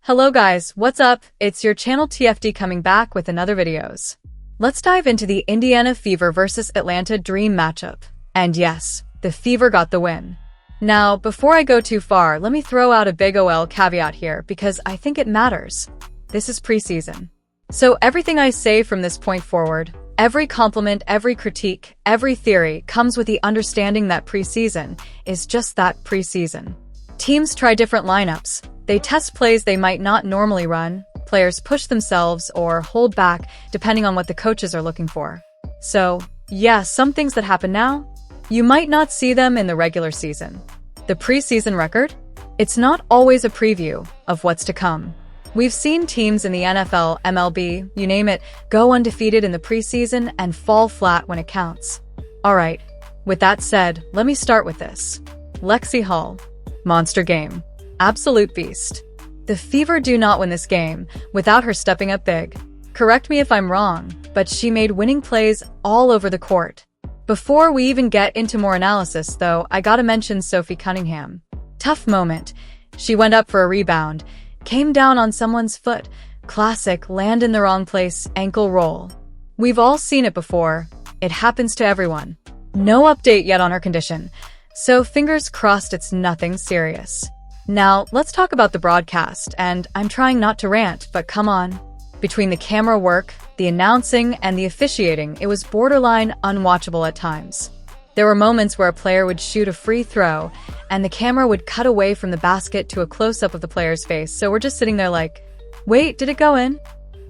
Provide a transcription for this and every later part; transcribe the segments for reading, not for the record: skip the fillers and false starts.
Hello guys, what's up? It's your channel TFD coming back with another videos. Let's dive into the Indiana Fever versus Atlanta Dream matchup. And yes, the Fever got the win. Now, before I go too far, let me throw out a big OL caveat here because I think it matters. This is preseason. So everything I say from this point forward, every compliment, every critique, every theory comes with the understanding that preseason is just that, preseason. Teams try different lineups. They test plays they might not normally run, players push themselves or hold back depending on what the coaches are looking for. So, yeah, some things that happen now, you might not see them in the regular season. The preseason record? It's not always a preview of what's to come. We've seen teams in the NFL, MLB, you name it, go undefeated in the preseason and fall flat when it counts. Alright, with that said, let me start with this. Lexie Hull. Monster game. Absolute beast. The Fever do not win this game without her stepping up big. Correct me if I'm wrong, but she made winning plays all over the court. Before we even get into more analysis, though, I gotta mention Sophie Cunningham. Tough moment. She went up for a rebound, came down on someone's foot. Classic land in the wrong place, ankle roll. We've all seen it before. It happens to everyone. No update yet on her condition, so fingers crossed it's nothing serious. Now, let's talk about the broadcast, and I'm trying not to rant, but come on. Between the camera work, the announcing, and the officiating, it was borderline unwatchable at times. There were moments where a player would shoot a free throw, and the camera would cut away from the basket to a close-up of the player's face, so we're just sitting there like, wait, did it go in?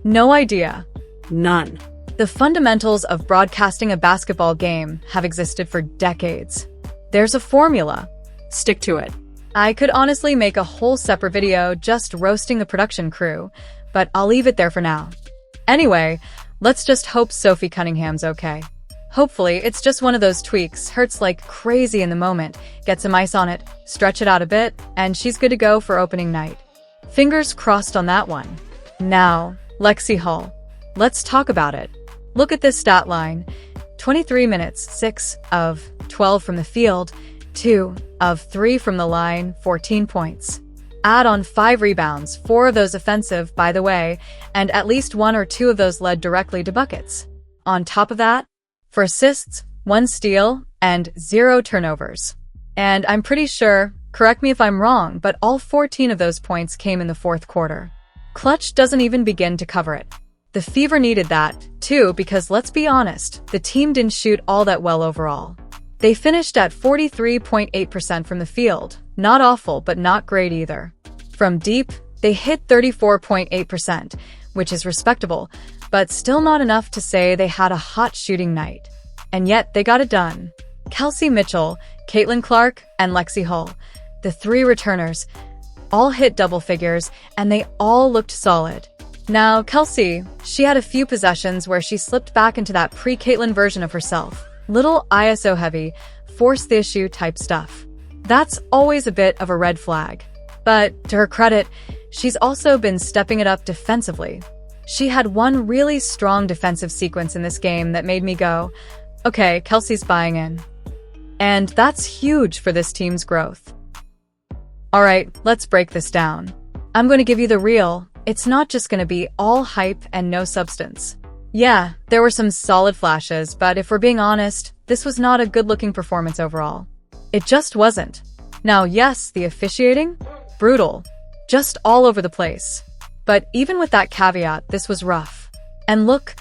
No idea. None. The fundamentals of broadcasting a basketball game have existed for decades. There's a formula. Stick to it. I could honestly make a whole separate video just roasting the production crew, but I'll leave it there for now. Anyway, let's just hope Sophie Cunningham's okay. Hopefully, it's just one of those tweaks, hurts like crazy in the moment, get some ice on it, stretch it out a bit, and she's good to go for opening night. Fingers crossed on that one. Now, Lexie Hall. Let's talk about it. Look at this stat line. 23 minutes, 6 of 12 from the field, 2 of 3 from the line, 14 points. Add on 5 rebounds, 4 of those offensive, by the way, and at least 1 or 2 of those led directly to buckets. On top of that, for assists, 1 steal, and 0 turnovers. And I'm pretty sure, correct me if I'm wrong, but all 14 of those points came in the fourth quarter. Clutch doesn't even begin to cover it. The Fever needed that, too, because let's be honest, the team didn't shoot all that well overall. They finished at 43.8% from the field. Not awful, but not great either. From deep, they hit 34.8%, which is respectable, but still not enough to say they had a hot shooting night. And yet, they got it done. Kelsey Mitchell, Caitlin Clark, and Lexie Hull, the 3 returners, all hit double figures, and they all looked solid. Now, Kelsey, she had a few possessions where she slipped back into that pre-Caitlin version of herself. Little ISO heavy, force the issue type stuff. That's always a bit of a red flag. But to her credit, she's also been stepping it up defensively. She had one really strong defensive sequence in this game that made me go, okay, Kelsey's buying in. And that's huge for this team's growth. Alright, let's break this down. I'm going to give you the real. It's not just going to be all hype and no substance. Yeah, there were some solid flashes, but if we're being honest, this was not a good-looking performance overall. It just wasn't. Now, yes, the officiating? Brutal. Just all over the place. But even with that caveat, this was rough. And look,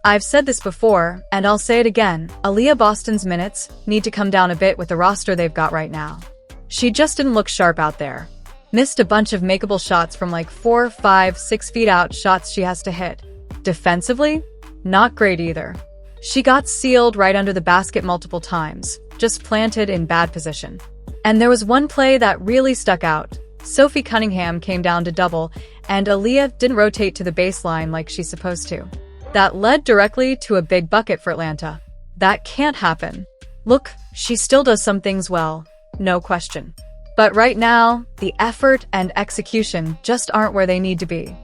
I've said this before, and I'll say it again, Aaliyah Boston's minutes need to come down a bit with the roster they've got right now. She just didn't look sharp out there. Missed a bunch of makeable shots from like 4, 5, 6 feet out shots she has to hit. Defensively? Not great either. She got sealed right under the basket multiple times, just planted in bad position. And there was one play that really stuck out. Sophie Cunningham came down to double, and Aaliyah didn't rotate to the baseline like she's supposed to. That led directly to a big bucket for Atlanta. That can't happen. Look, she still does some things well, no question. But right now, the effort and execution just aren't where they need to be.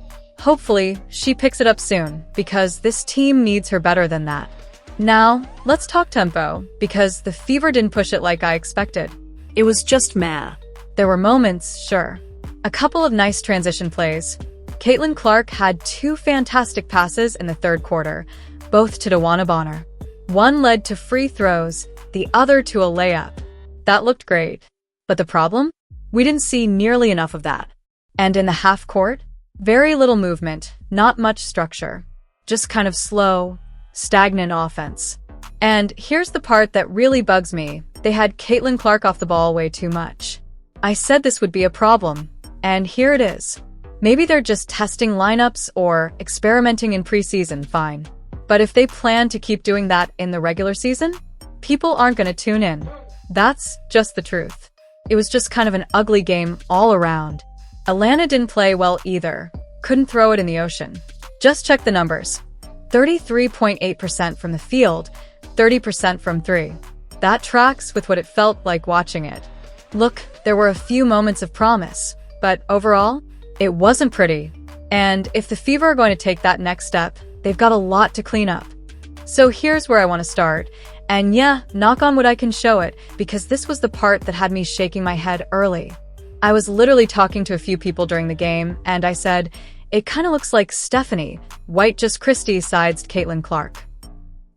Hopefully, she picks it up soon, because this team needs her better than that. Now, let's talk tempo, because the Fever didn't push it like I expected. It was just meh. There were moments, sure. A couple of nice transition plays. Caitlin Clark had 2 fantastic passes in the third quarter, both to DeWanna Bonner. One led to free throws, the other to a layup. That looked great. But the problem? We didn't see nearly enough of that. And in the half court? Very little movement, not much structure. Just kind of slow, stagnant offense. And here's the part that really bugs me. They had Caitlin Clark off the ball way too much. I said this would be a problem, and here it is. Maybe they're just testing lineups or experimenting in preseason, fine. But if they plan to keep doing that in the regular season, people aren't going to tune in. That's just the truth. It was just kind of an ugly game all around. Atlanta didn't play well either. Couldn't throw it in the ocean. Just check the numbers. 33.8% from the field, 30% from 3. That tracks with what it felt like watching it. Look, there were a few moments of promise, but overall, it wasn't pretty. And if the Fever are going to take that next step, they've got a lot to clean up. So here's where I want to start. And yeah, knock on wood I can show it, because this was the part that had me shaking my head early. I was literally talking to a few people during the game, and I said, it kind of looks like Stephanie, White just Christie sided Caitlin Clark.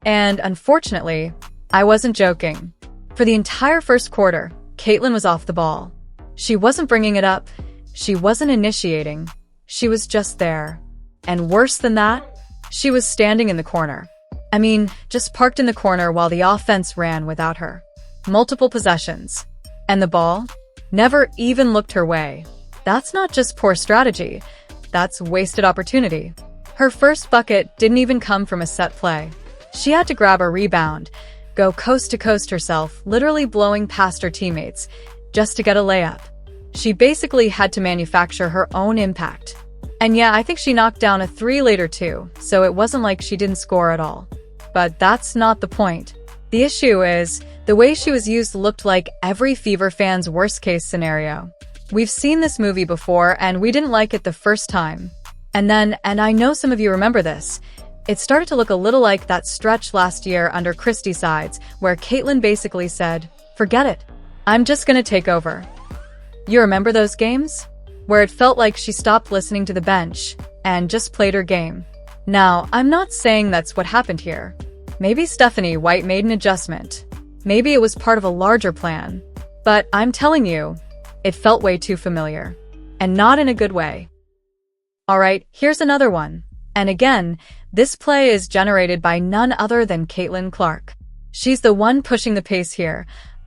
And unfortunately, I wasn't joking. For the entire first quarter, Caitlin was off the ball. She wasn't bringing it up. She wasn't initiating. She was just there. And worse than that, she was standing in the corner. I mean, just parked in the corner while the offense ran without her. Multiple possessions. And the ball never even looked her way. That's not just poor strategy. That's wasted opportunity. Her first bucket didn't even come from a set play. She had to grab a rebound, go coast to coast herself, literally blowing past her teammates, just to get a layup. She basically had to manufacture her own impact. And yeah, I think she knocked down a 3 later too, so it wasn't like she didn't score at all. But that's not the point. The issue is, the way she was used looked like every Fever fan's worst-case scenario. We've seen this movie before, and we didn't like it the first time. And I know some of you remember this, it started to look a little like that stretch last year under Christie's sides, where Caitlin basically said, forget it. I'm just gonna take over. You remember those games? Where it felt like she stopped listening to the bench and just played her game. Now, I'm not saying that's what happened here. Maybe Stephanie White made an adjustment. Maybe it was part of a larger plan. But I'm telling you, it felt way too familiar. And not in a good way. Alright, here's another one. And again, this play is generated by none other than Caitlin Clark. She's the one pushing the pace here,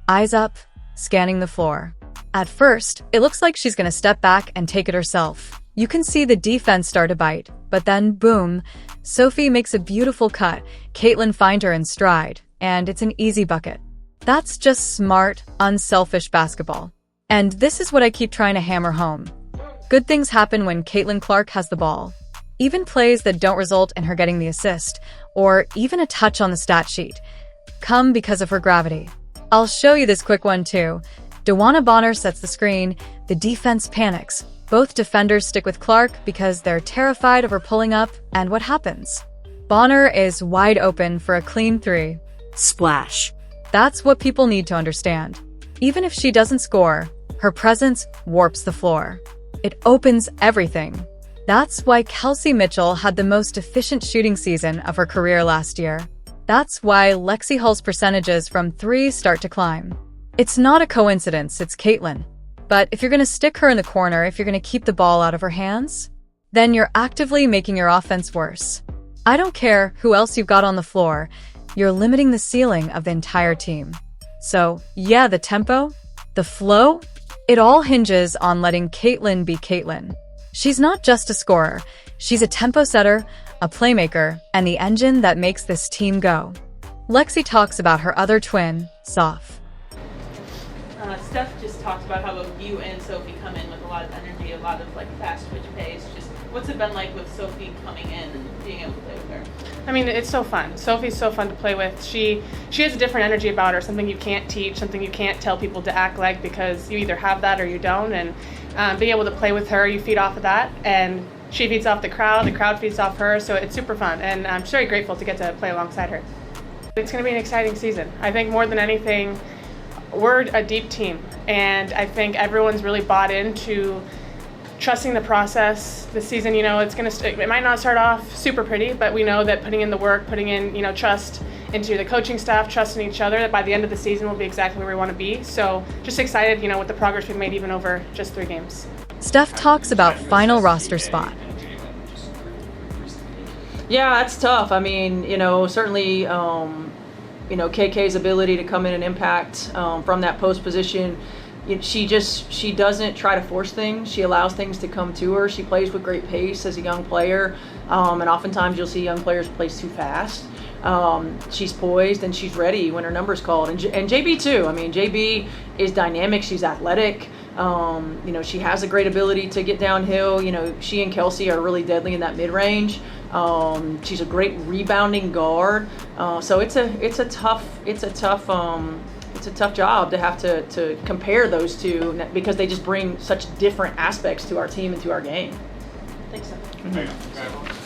eyes up, scanning the floor. At first, it looks like she's gonna step back and take it herself. You can see the defense start to bite, but then boom, Sophie makes a beautiful cut, Caitlin finds her in stride, and it's an easy bucket. That's just smart, unselfish basketball. And this is what I keep trying to hammer home. Good things happen when Caitlin Clark has the ball. Even plays that don't result in her getting the assist, or even a touch on the stat sheet, come because of her gravity. I'll show you this quick one too. DeWanna Bonner sets the screen, the defense panics. Both defenders stick with Clark because they're terrified of her pulling up, and what happens? Bonner is wide open for a clean 3. Splash. That's what people need to understand. Even if she doesn't score, her presence warps the floor. It opens everything. That's why Kelsey Mitchell had the most efficient shooting season of her career last year. That's why Lexie Hull's percentages from 3 start to climb. It's not a coincidence, it's Caitlin. But if you're going to stick her in the corner, if you're going to keep the ball out of her hands, then you're actively making your offense worse. I don't care who else you've got on the floor, you're limiting the ceiling of the entire team. So, yeah, the tempo, the flow, it all hinges on letting Caitlin be Caitlin. She's not just a scorer, she's a tempo setter, a playmaker, and the engine that makes this team go. Lexi talks about her other twin, Soph. Steph just talked about how both you and Sophie come in with a lot of energy, a lot of fast twitch pace. Just what's it been like with Sophie coming in and being able to play with her? I mean, it's so fun. Sophie's so fun to play with. She has a different energy about her, something you can't teach, something you can't tell people to act like because you either have that or you don't. And being able to play with her, you feed off of that, and she feeds off the crowd feeds off her, so it's super fun. And I'm very grateful to get to play alongside her. It's going to be an exciting season. I think more than anything, we're a deep team, and I think everyone's really bought into trusting the process. This season, you know, it might not start off super pretty, but we know that putting in the work, putting in, you know, trust into the coaching staff, trust in each other, that by the end of the season we'll be exactly where we want to be. So just excited, you know, with the progress we've made even over just 3 games. Steph talks about final roster spot. Yeah, that's tough. I mean, you know, certainly, you know, KK's ability to come in and impact from that post position. She doesn't try to force things. She allows things to come to her. She plays with great pace as a young player, and oftentimes you'll see young players play too fast. She's poised and she's ready when her number's called. And JB too. I mean, JB is dynamic. She's athletic. You know, she has a great ability to get downhill. You know, she and Kelsey are really deadly in that mid-range. She's a great rebounding guard. So it's a tough job to have to compare those two because they just bring such different aspects to our team and to our game. Thanks, so. Mm-hmm.